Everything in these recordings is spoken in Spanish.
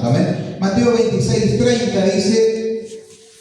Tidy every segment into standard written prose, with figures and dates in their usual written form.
Santo. Amén. Mateo 26:30 dice: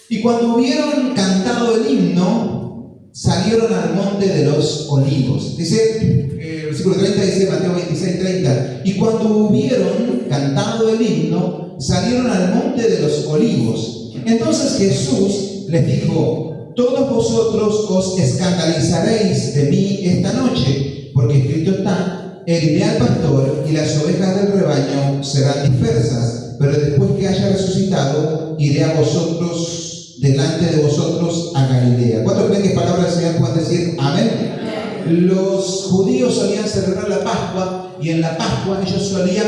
y cuando hubieron cantado el himno, salieron al monte de los olivos. Dice, el versículo 30 dice, Mateo 26:30, y cuando hubieron cantado el himno, salieron al monte de los olivos. Entonces Jesús les dijo: todos vosotros os escandalizaréis de mí esta noche, porque escrito está: heriré al pastor y las ovejas del rebaño serán dispersas, pero después que haya resucitado, iré a vosotros, delante de vosotros a Galilea. ¿Cuántos creen que palabra del Señor pueden decir amén? Los judíos solían celebrar la Pascua, y en la Pascua ellos solían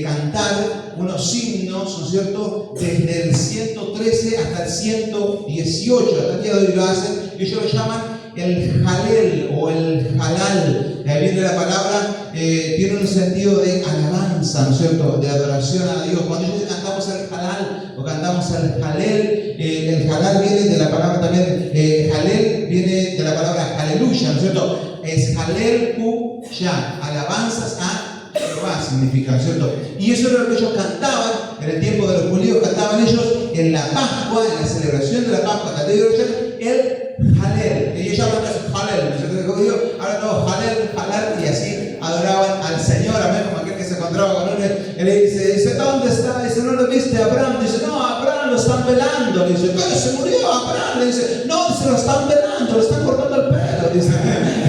cantar unos himnos, ¿no es cierto?, desde el 113 hasta el 118, hasta el día de hoy lo hacen, y ellos lo llaman el Jalel o el Jalal. De ahí viene la palabra, tiene un sentido de alabanza, ¿no es cierto?, de adoración a Dios. Cuando ellos cantamos el Jalal o cantamos el Jalel, el Jalal viene de la palabra también, Jalel viene de la palabra aleluya, ¿no es cierto? Es Jalel Hu Ya, alabanzas a Jehová significa, ¿no es cierto? Y eso era lo que ellos cantaban en el tiempo de los judíos. Cantaban ellos en la Pascua, en la celebración de la Pascua, el Jalel. Y ellos hablan de Jalel, ¿no es cierto? Los judíos hablan todo Jalel, Jalal, y así adoraban al Señor. Amén, como aquel que se encontraba con uno, él le dice, ¿dónde está? Dice, ¿no lo viste a Abraham? Dice, no, Abraham lo están velando. Le dice, pero se murió Abraham. Le dice, no, dice, lo están velando, lo están cortando el pelo. Dice,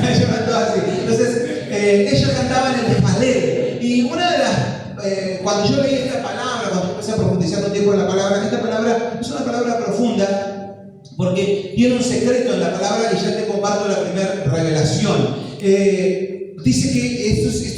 ellos cantaban así. Entonces, ellos cantaban el Jalel. Y una de las, cuando yo leí esta palabra, cuando yo empecé a profundizar un tiempo en la palabra, esta palabra es una palabra profunda, porque tiene un secreto en la palabra, y ya te comparto la primera revelación. Dice que esto es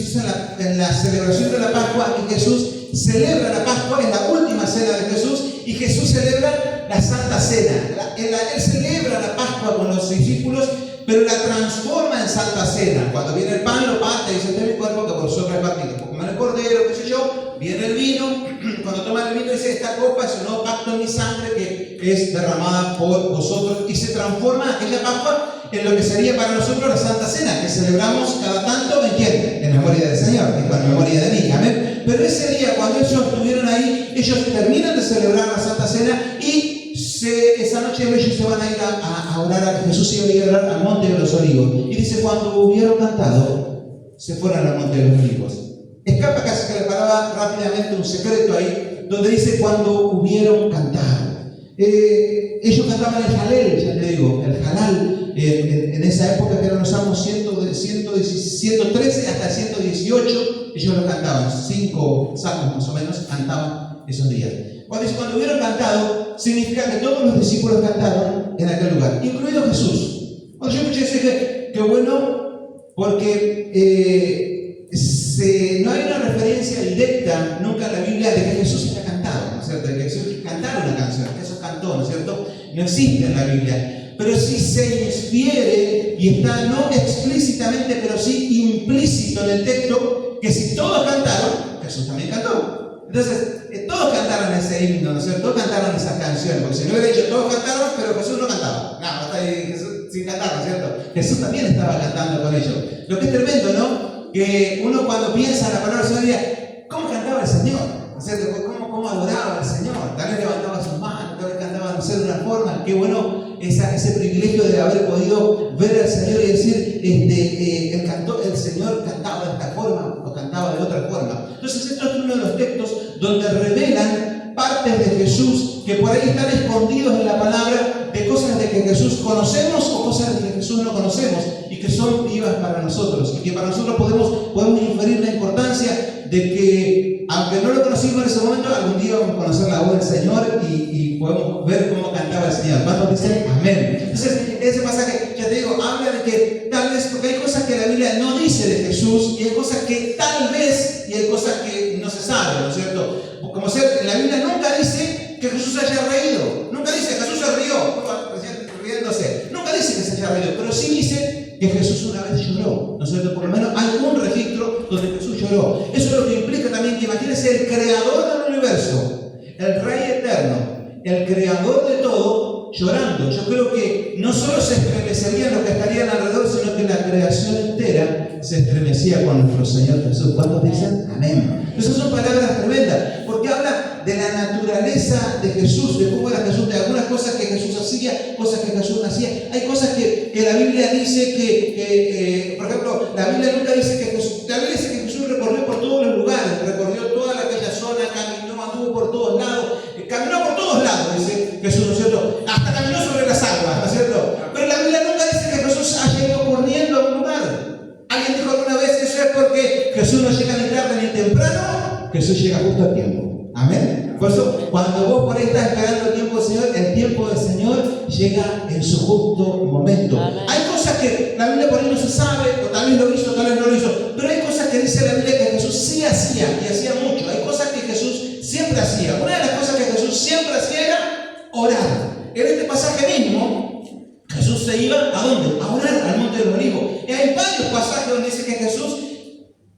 en la celebración de la Pascua, y Jesús celebra la Pascua, es la última cena de Jesús, y Jesús celebra la Santa Cena. Él celebra la Pascua con los discípulos, pero la transforma en Santa Cena. Cuando viene el pan, lo parte y dice, este es mi cuerpo que por vosotros es partido. Coman el cordero, qué sé yo. Viene el vino, cuando toman el vino dice, esta copa es un nuevo pacto en mi sangre que es derramada por vosotros, y se transforma aquella Pascua en lo que sería para nosotros la Santa Cena, que celebramos cada tanto. ¿En quién? En memoria del Señor, en memoria de mí. Amén. Pero ese día, cuando ellos estuvieron ahí, ellos terminan de celebrar la Santa Cena, y esa noche ellos se van a ir a orar, Jesús iba a ir a orar al monte de los olivos. Y dice, cuando hubieron cantado, se fueron al monte de los olivos. Escapa casi que la palabra rápidamente un secreto ahí, donde dice cuando hubieron cantado. Ellos cantaban el Jalel, ya te digo, el Jalal, en esa época que eran los salmos 113 hasta el 118, ellos lo cantaban, 5 salmos más o menos cantaban esos días. Cuando dice cuando hubieron cantado, significa que todos los discípulos cantaron en aquel lugar, incluido Jesús. Cuando yo escuché eso dije, qué bueno, porque no hay una referencia directa nunca en la Biblia de que Jesús haya cantado, ¿no es cierto? De que Jesús cantara una canción, que Jesús cantó, ¿no es cierto? No existe en la Biblia. Pero sí se infiere, y está no explícitamente, pero sí implícito en el texto, que si todos cantaron, Jesús también cantó. Entonces, todos cantaron ese himno, ¿no es cierto? Todos cantaron esas canciones, porque si no hubiera dicho todos cantaron, pero Jesús no cantaba. No, está ahí Jesús sin cantar, ¿no es cierto? Jesús también estaba cantando con ellos. Lo que es tremendo, ¿no? Que uno cuando piensa en la palabra del Señor diría, ¿cómo cantaba el Señor? ¿No es cierto? ¿Cómo adoraba al Señor? Tal vez levantaba sus manos, tal vez cantaba, no sé, de una forma. Qué bueno ese privilegio de haber podido ver al Señor y decir, el Señor cantaba de esta forma o cantaba de otra forma. Entonces esto es uno de los textos donde revelan partes de Jesús que por ahí están escondidos en la palabra, de cosas de que Jesús conocemos o cosas de que Jesús no conocemos, y que son vivas para nosotros, y que para nosotros podemos inferir la importancia de que, aunque no lo conocimos en ese momento, algún día vamos a conocer la voz del Señor y podemos ver cómo cantaba el Señor. ¿Cuántos dicen amén? Entonces, ese pasaje, ya te digo, habla de que tal vez, porque hay cosas que la Biblia no dice de Jesús, y hay cosas que tal vez, y hay cosas que no se sabe, ¿no es cierto? Como ser, la Biblia nunca dice que Jesús haya reído, nunca dice que Jesús se rió, riéndose, nunca dice que se haya reído, pero sí dice que Jesús una vez lloró, ¿no es cierto? Por lo menos hay un registro donde Jesús lloró. Eso es lo que implica también que imagínense el creador del universo, el Rey eterno, el creador de todo, llorando. Yo creo que no solo se estremecerían los que estarían alrededor, sino que la creación entera se estremecía con nuestro Señor Jesús. ¿Cuántos dicen? Amén. Esas son palabras tremendas, porque habla naturaleza de Jesús, de cómo era Jesús, de algunas cosas que Jesús hacía, cosas que Jesús no hacía. Hay cosas que la Biblia dice por ejemplo, la Biblia nunca dice que Jesús recorrió por todos los lugares, recorrió toda aquella zona, caminó, anduvo por todos lados, caminó por todos lados, dice Jesús, ¿no es cierto? Hasta caminó sobre las aguas, ¿no es cierto? Pero la Biblia nunca dice que Jesús haya ido corriendo a un lugar. Alguien dijo alguna vez que eso es porque Jesús no llega ni tarde ni temprano, Jesús llega justo a tiempo. Amén. Por eso, cuando vos por ahí estás esperando el tiempo del Señor llega en su justo momento. Amén. Hay cosas que la Biblia por ahí no se sabe, o tal vez lo hizo, tal vez no lo hizo, pero hay cosas que dice la Biblia que Jesús sí hacía, y hacía mucho. Hay cosas que Jesús siempre hacía. Una de las cosas que Jesús siempre hacía era orar. En este pasaje mismo, Jesús se iba ¿a dónde? A orar al Monte de los Olivos. Y hay varios pasajes donde dice que Jesús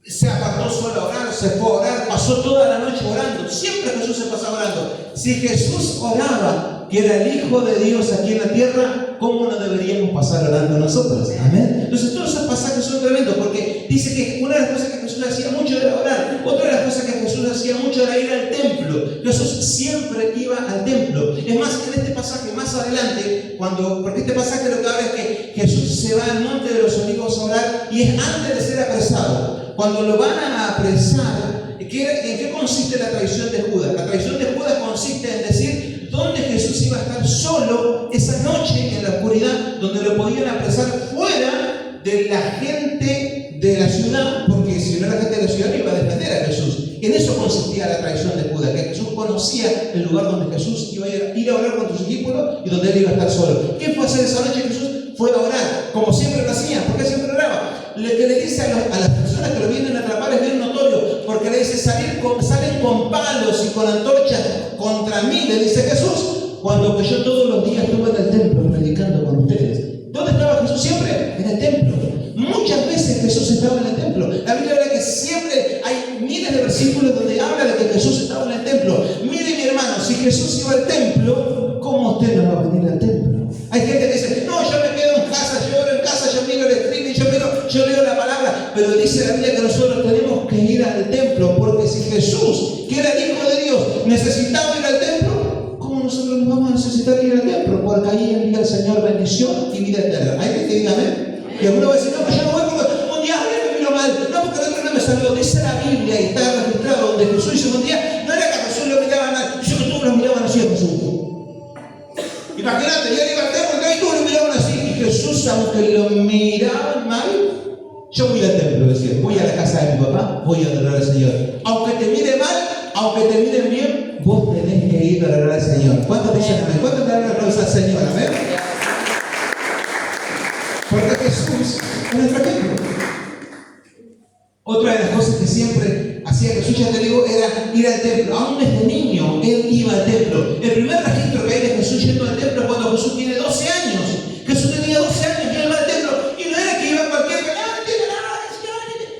se apartó solo a orar, se fue a orar, pasó toda la noche orando. Siempre Jesús se pasaba orando. Si Jesús oraba, que era el Hijo de Dios aquí en la tierra, ¿cómo no deberíamos pasar orando nosotros? Amén. Entonces todos esos pasajes son tremendos, porque dice que una de las cosas que Jesús hacía mucho era orar. Otra de las cosas que Jesús hacía mucho era ir al templo. Jesús siempre iba al templo. Es más, en este pasaje más adelante, porque este pasaje lo que habla es que Jesús se va al Monte de los Olivos a orar, y es antes de ser apresado. Cuando lo van a apresar, ¿en qué consiste la traición de Judas? La traición de Judas consiste en decir dónde Jesús iba a estar solo esa noche en la oscuridad, donde lo podían apresar fuera de la gente de la ciudad, porque si no la gente de la ciudad no iba a defender a Jesús. En eso consistía la traición de Judas, que Jesús conocía el lugar donde Jesús iba a ir a orar con sus discípulos y donde él iba a estar solo. ¿Qué fue a hacer esa noche? Jesús fue a orar, como siempre lo hacía. ¿Por qué siempre oraba? Lo que le dice a las personas que lo vienen a atrapar es bien notorio, porque le dice salen con palos y con antorchas contra mí, le dice Jesús, cuando que yo todos los días estuve en el templo predicando con ustedes. ¿Dónde estaba Jesús siempre? En el templo. Muchas veces Jesús estaba en el templo. La Biblia habla que siempre hay miles de versículos donde habla de que Jesús estaba en el templo. Mire mi hermano, si Jesús iba al templo, ¿cómo usted no va a venir al templo? Hay gente que dice, no, yo me quedo en casa, yo oro en casa, yo miro el streaming, yo leo la palabra, pero dice la Biblia que nosotros tenemos que ir al templo, porque si Jesús, que era el Hijo de Dios, necesitaba ir al templo, ¿cómo nosotros no vamos a necesitar ir al templo? Porque ahí envía el Señor bendición y vida eterna. ¿Hay que diga amén? Y alguno va a decir, no, pero yo no voy porque un día me vino mal, no, porque el otro no me saludó. Dice la Biblia y está registrado donde Jesús hizo un día, no era que a Jesús lo miraba mal, dice que todos lo miraban así a Jesús. Imagínate, yo iba al templo y todos lo miraban así, y Jesús, aunque lo miraban mal, yo voy al templo, decía, voy a la casa de mi papá, voy a adorar al Señor. Aunque te mire mal, aunque te miren bien, vos tenés que ir a adorar al Señor. ¿Cuántos dicen amén? ¿Cuántos le dan la gloria al Señor? Amén. Porque Jesús es nuestro ejemplo. Otra de las cosas que siempre hacía Jesús, ya te digo, era ir al templo. Aún desde niño, él iba al templo. El primer registro que hay de Jesús yendo al templo es cuando Jesús tiene 12 años. Jesús tenía 12 años y él va al templo. Y no era que iba a cualquier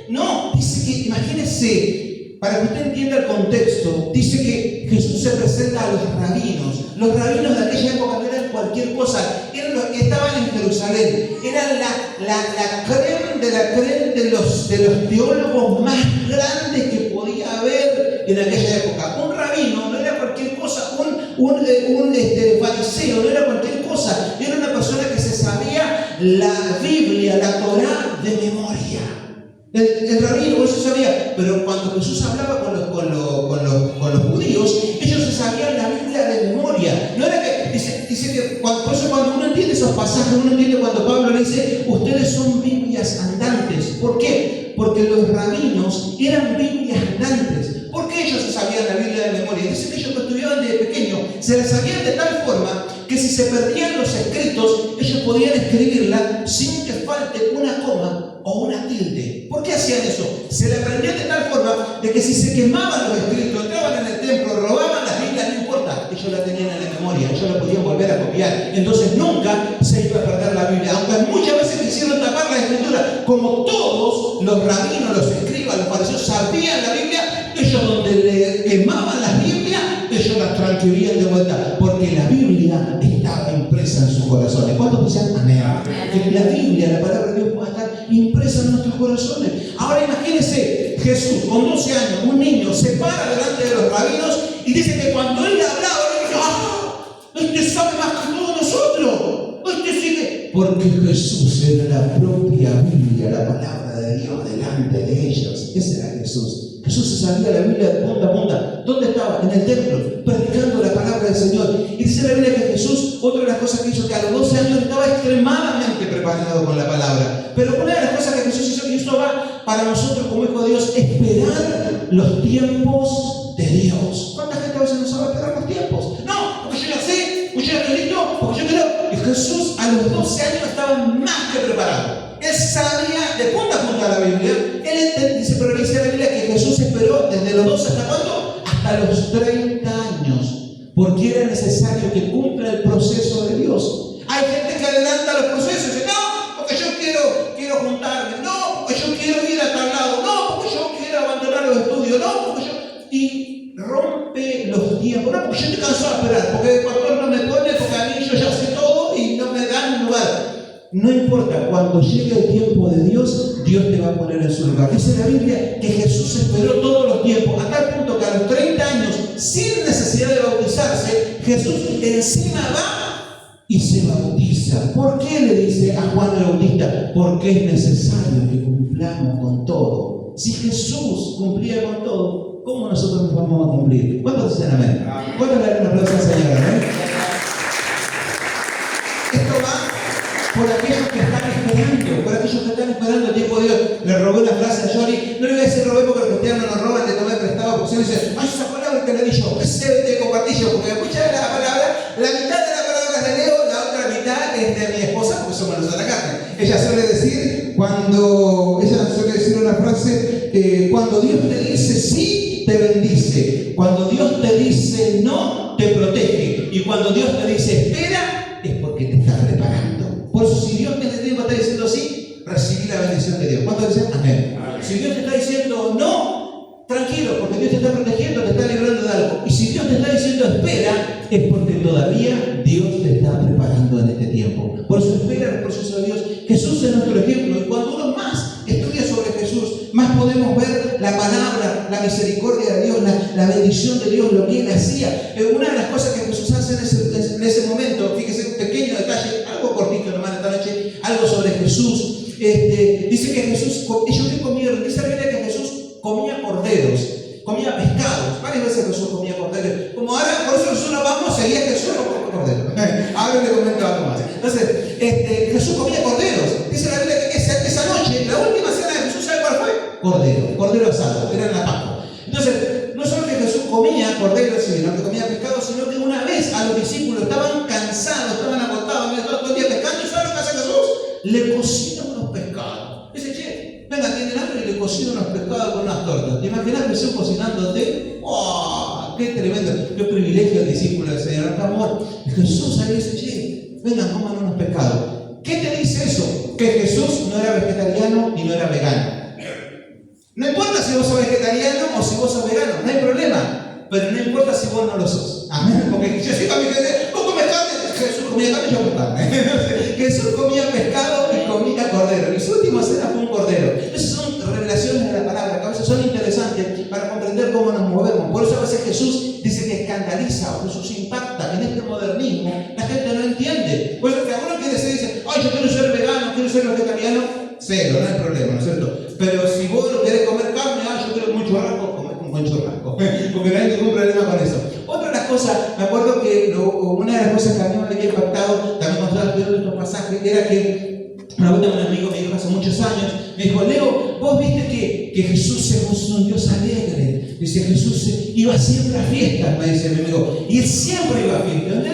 no, dice que, imagínense, para que usted entienda el contexto, dice que Jesús se presenta a los rabinos. Los rabinos de aquella época no eran cualquier cosa, eran los que estaban en Jerusalén, eran la creme de la creme de los teólogos más grandes que podía haber en aquella época. Un rabino no era cualquier cosa, un fariseo no era cualquier cosa, era una persona que se sabía la Biblia, la Torá de memoria. El rabino eso sabía, pero cuando Jesús hablaba con los judíos, ellos se sabían la Biblia de memoria. No era que, dice que por eso cuando uno entiende esos pasajes, uno entiende cuando Pablo le dice, ustedes son Biblias andantes. ¿Por qué? Porque los rabinos eran Biblias andantes. ¿Por qué ellos se sabían la Biblia de memoria? Dice que ellos lo estudiaban desde pequeño, se la sabían de tal forma que si se perdían los escritos, ellos podían escribirla sin que falte una coma o una tilde. ¿Por qué hacían eso? Se la aprendían de tal forma de que si se quemaban los escritos, entraban en el templo, robaban las Biblias, no importa, ellos la tenían en la memoria, ellos la podían volver a copiar. Entonces nunca se iba a perder la Biblia, aunque muchas veces quisieron tapar la escritura. Como todos los rabinos, los escribas, los fariseos sabían la Biblia, ellos donde le quemaban las Biblias, ellos las transcribían de vuelta, porque la Biblia estaba impresa en sus corazones. ¿Cuántos dicen amén? Que la Biblia, la palabra de Dios, pueda estar impresa en nuestros corazones. Ahora imagínense, Jesús con 12 años, un niño, se para delante de los rabinos y dice que cuando él hablaba, usted sabe más que todos nosotros. Usted sigue. Porque Jesús era la propia Biblia, la palabra de Dios delante de ellos. Ese era Jesús. Jesús se sabía la Biblia de punta a punta. ¿Dónde estaba? En el templo, predicando la palabra del Señor. Y dice la Biblia que Jesús, otra de las cosas que hizo, que a los 12 años estaba extremadamente preparado con la palabra. Pero una de las cosas que Jesús hizo, y esto va para nosotros como hijos de Dios, esperar los tiempos de Dios. ¿Cuánta gente a veces no sabe esperar los tiempos? No, porque yo ya sé, porque yo ya estoy listo, porque yo creo. Y Jesús a los 12 años estaba más que preparado. Él sabía de punta a punta la Biblia. Él dice, pero dice la Biblia que Jesús esperó desde los 12 hasta ¿cuándo? Hasta los 30 años. Porque era necesario que cumpla el proceso de Dios. Hay gente que adelanta los procesos y dice, no, porque yo quiero juntarme, no, porque yo quiero ir a tal lado, no, porque yo quiero abandonar los estudios, no, porque yo... Y rompe los tiempos, no, porque yo estoy cansado de esperar, porque el pastor no me pone, porque a mí yo ya sé todo y no me dan un lugar. No importa, cuando llegue el tiempo de Dios, Dios te va a poner en su lugar. Dice la Biblia que Jesús esperó todos los tiempos, a tal punto que a los 30 años, sin necesidad de bautizarse, Jesús encima va y se bautiza. ¿Por qué le dice a Juan el Bautista? Porque es necesario que cumplamos con todo. Si Jesús cumplía con todo, ¿cómo nosotros nos vamos a cumplir? ¿Cuántos dicen amén? ¿Cuántos le dan un aplauso al Señor? Esto va por aquellos que están esperando, por aquellos que están esperando el tiempo de Dios. Le robé una frase a Johnny, no le voy a decir robé porque los cristianos nos roban, le tomé prestado, porque se dice, ay, esa palabra que le di yo, ese te compartí yo, porque escucha la palabra, la mitad de la palabra la leo, la otra mitad es de mi esposa, porque somos los de la carne. Ella suele decir, una frase, cuando Dios te dice sí, te bendice, cuando Dios te dice no, te protege, y cuando Dios te dice espera, es porque te está preparando. Por eso, si Dios te está diciendo sí, recibí la bendición de Dios. ¿Cuántos dicen amén? Si Dios te está diciendo no, tranquilo, porque Dios te está protegiendo, te está librando de algo. Y si Dios te está diciendo espera, es porque todavía Dios te está preparando en este tiempo. Por eso espera el proceso de Dios. Jesús es nuestro ejemplo, y cuando uno más estudia sobre Jesús, más podemos ver la palabra, la misericordia de Dios, la bendición de Dios, lo que Él hacía. Una de las cosas que Jesús hace en ese momento, fíjese un pequeño detalle, algo cortito nomás esta noche, algo sobre Jesús. Dice que Jesús, ellos que comieron, dice la Biblia que Jesús comía corderos, comía pescados. Varias veces Jesús comía corderos. Como ahora, por eso nosotros vamos a seguir a Jesús con corderos. Ahora le comento algo más. Entonces, Jesús comía corderos. Dice la Biblia que esa noche, la última cena de Jesús, ¿sabe cuál fue? Cordero asado, era en la Pascua. Entonces, no solo que Jesús comía corderos, sino que comía pescados, sino que una vez a los discípulos estaban cansados, estaban agotados, todo el día pescando, y ¿saben lo que hace Jesús? Le cocina unos pescados. Dice, che, venga, tienen hambre, y le cocina unos pescados con unas tortas. ¿Te imaginas Jesús cocinándote? ¡Oh! ¡Qué tremendo! ¡Qué privilegio el discípulo del Señor! ¡Qué amor! Y Jesús ahí dice, che, vengan, coman unos pescados. ¿Qué te dice eso? Que Jesús no era vegetariano y no era vegano. No importa si vos sos vegetariano o si vos sos vegano, no hay problema. Pero no importa si vos no lo sos. Amén. Porque yo soy vegetariano, vos comes carne, Jesús comía carne, yo como carne. Jesús comía pescado y comía cordero. Y su última cena fue un cordero. Esas son revelaciones de la palabra que a veces son interesantes para comprender cómo nos movemos. Por eso a veces Jesús dice que escandaliza o Jesús impacta en este modernismo. La gente no entiende. Por eso que algunos quieren decir, dicen, ay, yo quiero ser vegano, quiero ser vegetariano. Cero, no hay problema, ¿no es cierto? Pero si vos no querés comer carne, yo quiero un churrasco, comés un buen churrasco. Porque no hay ningún problema con eso. Otra de las cosas, me acuerdo que una de las cosas que a mí me había impactado, también cuando estaba estudiando estos pasajes, era que una vez un amigo me dijo hace muchos años, me dijo, Leo, vos viste que Jesús es un Dios alegre. Dice, Jesús iba siempre a fiestas, me dice mi amigo. Y él siempre iba a fiestas.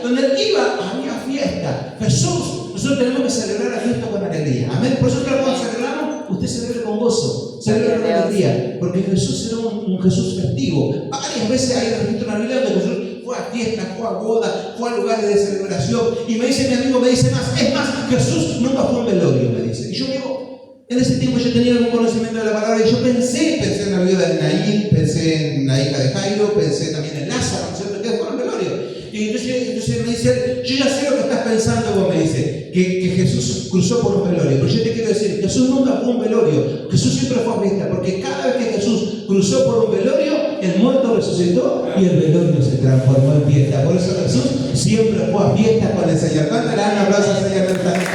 Donde él iba, había fiesta. Jesús, nosotros tenemos que celebrar a Cristo con alegría. Amén. Por eso cuando celebramos, usted celebre con gozo, celebre con alegría. Porque Jesús era un Jesús festivo. Varias veces hay registro en la Biblia donde Jesús fue a fiestas, fue a bodas, fue a lugares de celebración. Y me dice mi amigo, me dice más, es más, Jesús nunca fue a un velorio, me dice. Y yo digo, en ese tiempo yo tenía algún conocimiento de la palabra y yo pensé en la viuda de Naín, pensé en la hija de Jairo, pensé también en Lázaro, ¿cierto? Que fueron velorio. Y entonces me dice, yo ya sé lo que estás pensando, vos me dice, que Jesús cruzó por un velorio. Pero yo te quiero decir, Jesús nunca fue un velorio, Jesús siempre fue a fiesta, porque cada vez que Jesús cruzó por un velorio, el muerto resucitó y el velorio se transformó en fiesta. Por eso Jesús siempre fue a fiesta con el Señor. ¿Cuánto le dan un aplauso al Señor esta noche?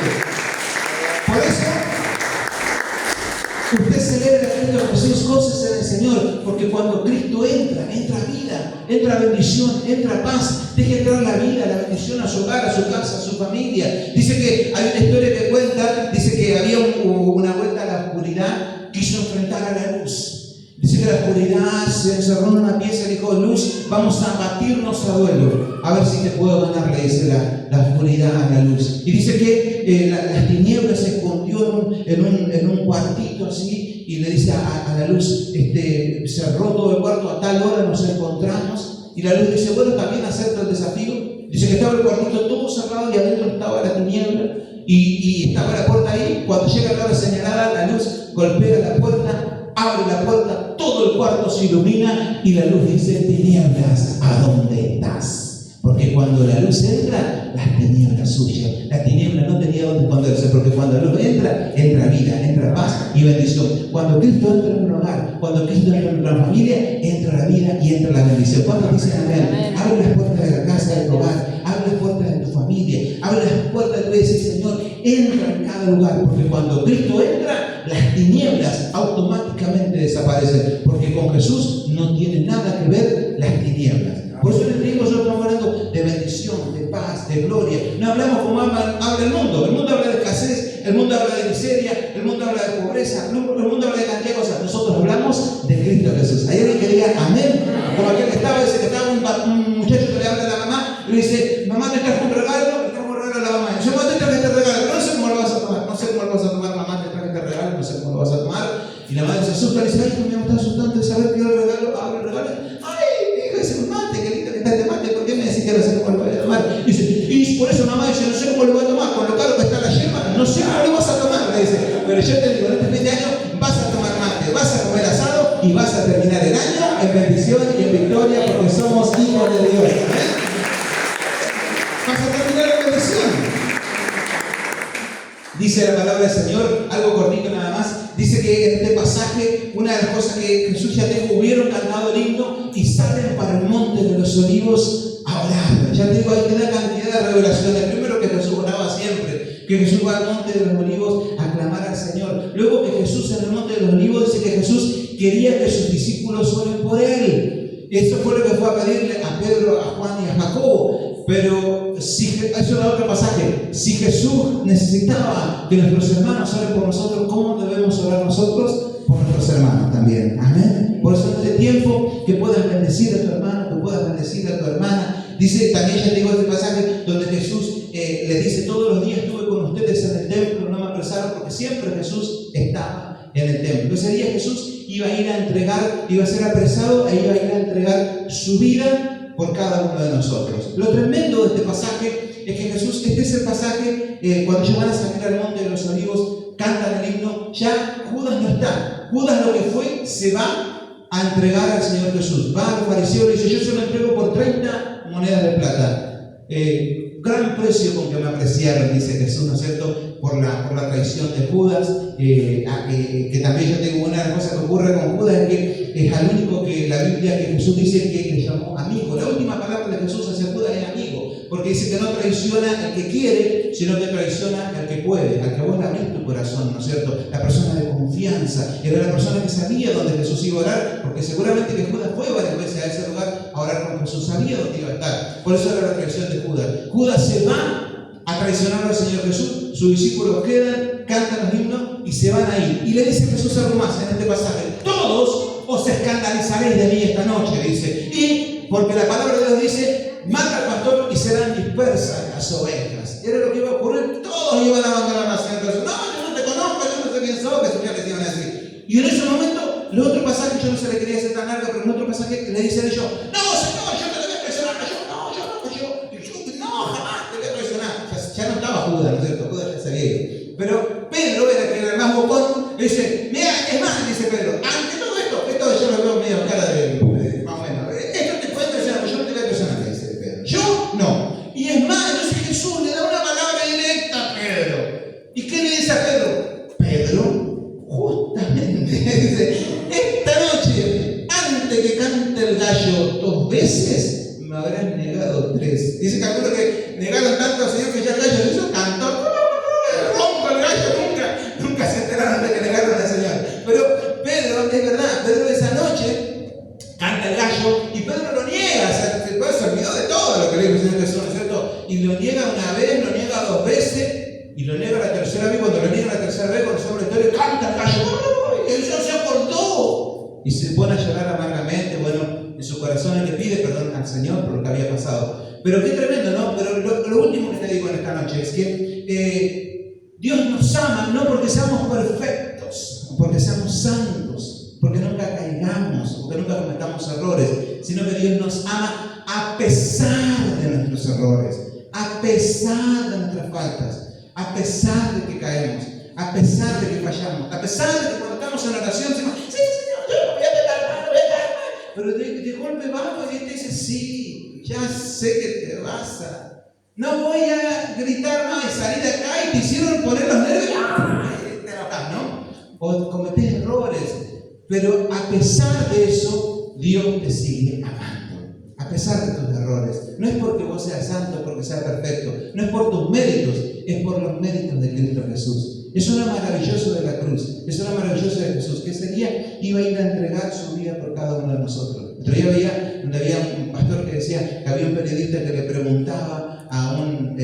Por eso, usted celebra a Cristo Jesús, gócese en el Señor, porque cuando Cristo entra vida, entra bendición, entra paz, deja entrar la vida, la bendición a su hogar, a su casa, a su familia. Dice que hay una historia que cuenta, dice que había una vuelta a la oscuridad, quiso enfrentar a la luz. Dice que la oscuridad se encerró en una pieza y dijo: Luz, vamos a batirnos a duelo, a ver si te puedo ganar, le dice la oscuridad a la luz. Y dice que las tinieblas se escondió en un cuartito así, y le dice a la luz: cerró todo el cuarto, a tal hora nos encontramos. Y la luz dice: bueno, también acepta el desafío. Dice que estaba el cuartito todo cerrado y adentro estaba la tiniebla, y estaba la puerta ahí. Cuando llega la hora señalada, la luz golpea la puerta, abre la puerta, todo el cuarto se ilumina y la luz dice: tinieblas, ¿a dónde estás? Porque cuando la luz entra, las tinieblas huyen. La tiniebla no tenía dónde esconderse, porque cuando la luz entra vida, entra paz y bendición. Cuando Cristo entra en un hogar, cuando Cristo entra en una familia, entra la vida y entra la bendición. ¿Cuántos dicen amén? Abre las puertas de la casa, de tu hogar, abre las puertas de tu familia, abre las puertas de tu vida y dice: Señor, entra en cada lugar, porque cuando Cristo entra, las tinieblas automáticamente desaparecen, porque con Jesús no tiene nada que ver las tinieblas. Por eso les digo, yo estamos hablando de bendición, de paz, de gloria. No hablamos como habla el mundo. El mundo habla de escasez, el mundo habla de miseria, el mundo habla de pobreza, el mundo habla de cantidad de cosas. Nosotros hablamos de Cristo Jesús. Hay alguien que diga amén. Como aquel que estaba, dice que estaba un muchacho que le habla a la mamá y le dice: mamá, te trajo un regalo, le trajo un regalo a la mamá. Y dice: mamá, te traje este regalo, pero no sé cómo lo vas a tomar, no sé cómo lo vas a tomar, mamá, te traje este regalo, no sé cómo lo vas a tomar. Y la madre se asusta y dice: ay, me está asustando de saber que el regalo, abre el regalo. Ay, hijo, ese mate, que lindo que está este mate, ¿por qué me decís que no sé cómo lo voy a tomar? Y dice: y por eso mamá dice: no sé cómo lo voy a tomar, con lo caro que está la yema, no sé cómo lo vas a tomar, le dice. Pero yo te digo, en este fin de año vas a tomar mate, vas a comer asado y vas a terminar el año en bendición y en victoria, porque somos hijos de Dios. ¿Eh? Vas a terminar en bendición. Dice la palabra del Señor, algo cortito nada más. Dice que en este pasaje, una de las cosas que Jesús ya dijo: hubieron cantado el himno y salen para el monte de los olivos a orar. Ya te digo, hay que dar cantidad de revelaciones. Primero, que Jesús oraba siempre, que Jesús va al monte de los olivos a clamar al Señor. Luego, que Jesús en el monte de los olivos dice que Jesús quería que sus discípulos oren por él. Eso fue lo que fue a pedirle a Pedro, a Juan y a Jacobo. Pero eso es otro pasaje. Si Jesús necesitaba que nuestros hermanos oren por nosotros, ¿cómo debemos orar nosotros? Por nuestros hermanos también. Amén. Por eso en este tiempo, que puedas bendecir a tu hermano, que puedas bendecir a tu hermana. Dice también, ya te digo este pasaje, donde Jesús le dice: todos los días estuve con ustedes en el templo, no me apresaron, porque siempre Jesús estaba en el templo. Ese día Jesús iba a ir a entregar, iba a ser apresado e iba a ir a entregar su vida por cada uno de nosotros. Lo tremendo de este pasaje es que Jesús, este es el pasaje, cuando ellos van a salir al monte de los olivos, cantan el himno, ya Judas no está. Judas, lo que fue, se va a entregar al Señor Jesús. Va al fariseo y le dice: yo se lo entrego por 30 monedas de plata. Gran precio con que me apreciaron, dice Jesús, ¿no es cierto?, por la traición de Judas. Que también yo tengo una cosa que ocurre con Judas, es que es al único que la Biblia, que Jesús dice que le llamó amigo. La última palabra de Jesús hacia Judas es amigo, porque dice que no traiciona al que quiere, sino que traiciona al que puede, al que vos le abrís tu corazón, ¿no es cierto? La persona de confianza. Era la persona que sabía dónde Jesús iba a orar, porque seguramente que Judas fue varias veces a ese lugar a orar con Jesús, sabía dónde iba a estar. Por eso era la traición de Judas. Judas se va a traicionar al Señor Jesús, sus discípulos quedan, cantan los himnos y se van a ir. Y le dice Jesús algo más en este pasaje: todos os escandalizaréis de mí esta noche, dice. Y porque la palabra de Dios dice: mata al pastor y serán dispersas las ovejas. Era lo que iba a ocurrir. Todos iban a abandonar al Señor Jesús. No, yo no te conozco, yo no sé quién sos, que se iban a decir. Y en ese momento, el otro pasaje, yo no se le quería hacer tan largo, pero en otro pasaje le dicen ellos: no, Señor, yo te voy a traicionar. No, jamás te voy a traicionar. Ya no estaba Judas, ¿no es cierto? Judas ya se había ido. Pero Pedro era el más bocón, dice: mira, es más, dice Pedro, ante todo esto yo lo veo medio cara de más o menos. Esto te puede traicionar, pero yo no te voy a traicionar, dice Pedro. Yo no. Y es más, entonces Jesús le da una palabra directa a Pedro. ¿Y qué le dice a Pedro? Pedro, justamente, dice: esta noche, antes que cante el gallo 2 veces, me me habrás negado 3. Dice que algunos que negaron tanto al Señor que ya el gallo se hizo canto. Ronco el gallo, nunca se enteraron de que negaron al Señor. Pero Pedro, es verdad, Pedro esa noche canta el gallo y Pedro lo niega. O sea, Pedro se olvidó de todo lo que le dijo el Señor Jesús, ¿no es cierto? Y lo niega una vez, lo niega 2 veces y lo niega la tercera vez. Cuando lo niega la tercera vez, cuando se abre la historia, canta el gallo. ¡Ay! El Señor se acordó. Y se pone a llorar amargamente. Bueno, en su corazón él le pide perdón al Señor por lo que había pasado. Pero qué tremendo, ¿no? Pero lo último que te digo en esta noche es que Dios nos ama no porque seamos perfectos, porque seamos santos, porque nunca caigamos, porque nunca cometamos errores, sino que Dios nos ama a pesar de nuestros errores, a pesar de nuestras faltas, a pesar de que caemos, a pesar de que fallamos, a pesar de que cuando estamos en oración decimos, sí, Señor, yo voy a pecar mal, pero de golpe vamos y Él te dice, sí, ya sé que te vas a... No voy a gritar más y salir de acá y te hicieron poner los nervios, ¡ay! Te enojás, ¿no? O cometés errores, pero a pesar de eso, Dios te sigue amando, a pesar de tus errores. No es porque vos seas santo, porque seas perfecto, no es por tus méritos, es por los méritos de Cristo Jesús. Eso era maravilloso de la cruz, eso era maravilloso de Jesús, que ese día iba a ir a entregar su vida por cada uno de nosotros. Otro día veía donde había un pastor que decía que había un periodista que le preguntaba a un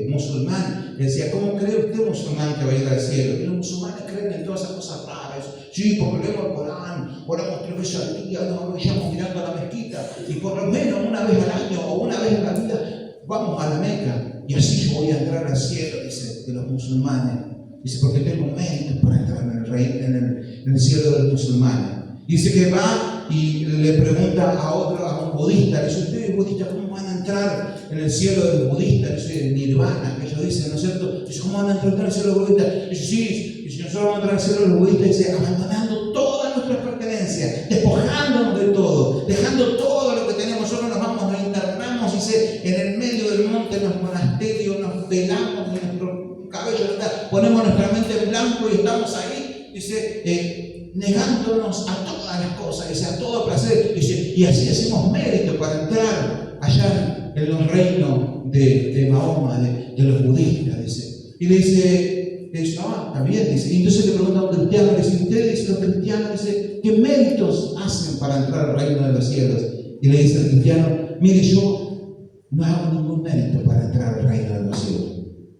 musulmán, le decía, ¿cómo cree usted musulmán que va a ir al cielo? Y los musulmanes creen en todas esas cosas raras. Sí, porque leemos el Corán, oramos 3 veces al día, nos vayamos mirando a la mezquita y por lo menos una vez al año o una vez en la vida vamos a la Meca y así yo voy a entrar al cielo, dice, de los musulmanes. Dice, porque tengo méritos para entrar en el cielo de los musulmanes. Dice que va y le pregunta a un budista, le dice, ¿ustedes budistas cómo van a entrar en el cielo de los budistas? Dice, el nirvana, que ellos dicen, ¿no es cierto? Dice, ¿cómo van a entrar en el cielo de los budistas? Dice, sí, dice, nosotros vamos a entrar en el cielo de los budistas, dice, abandonando todas nuestras pertenencias, despojándonos de todo, dejando todo lo que tenemos, nosotros nos vamos, nos internamos, dice, en el medio del monte, en los monasterios, nos velamos de nuestro cabello, ponemos nuestra mente en blanco y estamos ahí, dice, negándonos a todas las cosas, dice, a todo placer, dice, y así hacemos mérito para entrar allá en los reinos de Mahoma, de los budistas, dice. Y le dice, está bien, dice. Y entonces le pregunta a un cristiano, le dice, ustedes, dice, los cristianos, dice, ¿qué méritos hacen para entrar al reino de los cielos? Y le dice al cristiano, mire, yo no hago ningún mérito para entrar al reino de los cielos.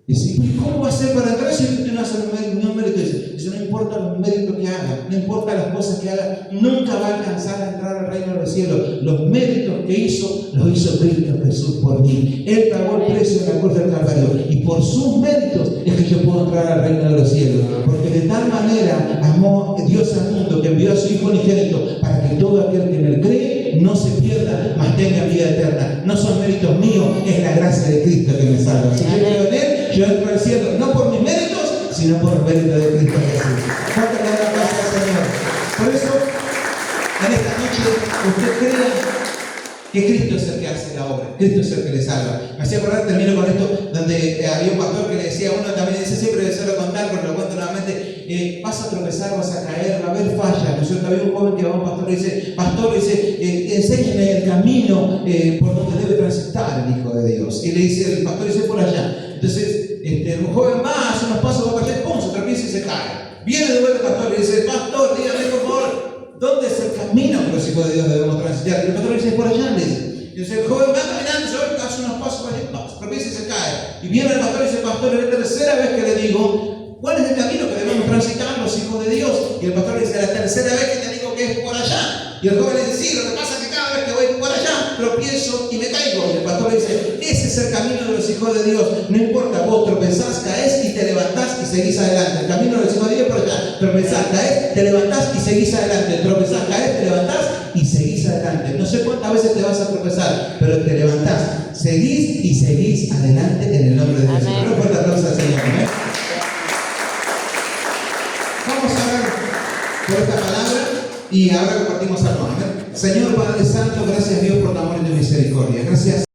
Dice, ¿y cómo va a ser para entrar si usted no hace ningún mérito? Dice, no importa los méritos que haga, no importa las cosas que haga, nunca va a alcanzar a entrar al reino de los cielos. Los méritos que hizo, los hizo Cristo Jesús por mí. Él pagó el precio en la cruz del Calvario y por sus méritos es que yo puedo entrar al reino de los cielos. Porque de tal manera amó Dios al mundo que envió a su Hijo unigénito para que todo aquel que en él cree no se pierda, mas tenga vida eterna. No son méritos míos, es la gracia de Cristo que me salva. Si yo creo en él, yo entro al cielo, no por mis méritos, sino por el mérito de Cristo Jesús. ¿Cuánto le da la gracia al Señor? Por eso, en esta noche, usted crea que Cristo es el que hace la obra, Cristo es el que le salva. Me hacía acordar, termino con esto, donde había un pastor que le decía a uno, también dice, siempre de suelo contar, pero lo cuento nuevamente, vas a tropezar, vas a caer, va a haber fallas, ¿no es cierto? Había un joven que va a un pastor y dice, pastor, enséñeme el camino por donde debe transitar el Hijo de Dios. Y le dice, el pastor dice, por allá. Entonces, el joven va, hace unos pasos, va para allá, ¡pum!, se tropieza y se cae. Viene de vuelta el pastor y le dice, pastor, dígame por favor, ¿dónde es el camino que los hijos de Dios debemos transitar? Y el pastor le dice, por allá, le dice. Y el joven va caminando, hace unos pasos para allá, se tropieza y se cae. Y viene el pastor y dice, pastor, es la tercera vez que le digo, ¿cuál es el camino que debemos transitar los hijos de Dios? Y el pastor le dice, la tercera vez que te digo que es por allá. Y el joven le dice, sí, lo que pasa es que cada vez que voy por allá, tropiezo y me caigo. Y el pastor le dice, ese es el camino de los hijos de Dios. No importa, vos tropezás, caes y te levantás y seguís adelante. El camino de los hijos de Dios es por allá. Tropezás, caes, te levantás y seguís adelante. Tropezás, caes, te levantás y seguís adelante. No sé cuántas veces te vas a tropezar, pero te levantás, seguís y seguís adelante en el nombre de Jesús. Un fuerte aplauso al Señor. ¿Eh? Vamos a ver por esta palabra y ahora compartimos algo. Señor Padre Santo, gracias Dios por tu amor y tu misericordia. Gracias.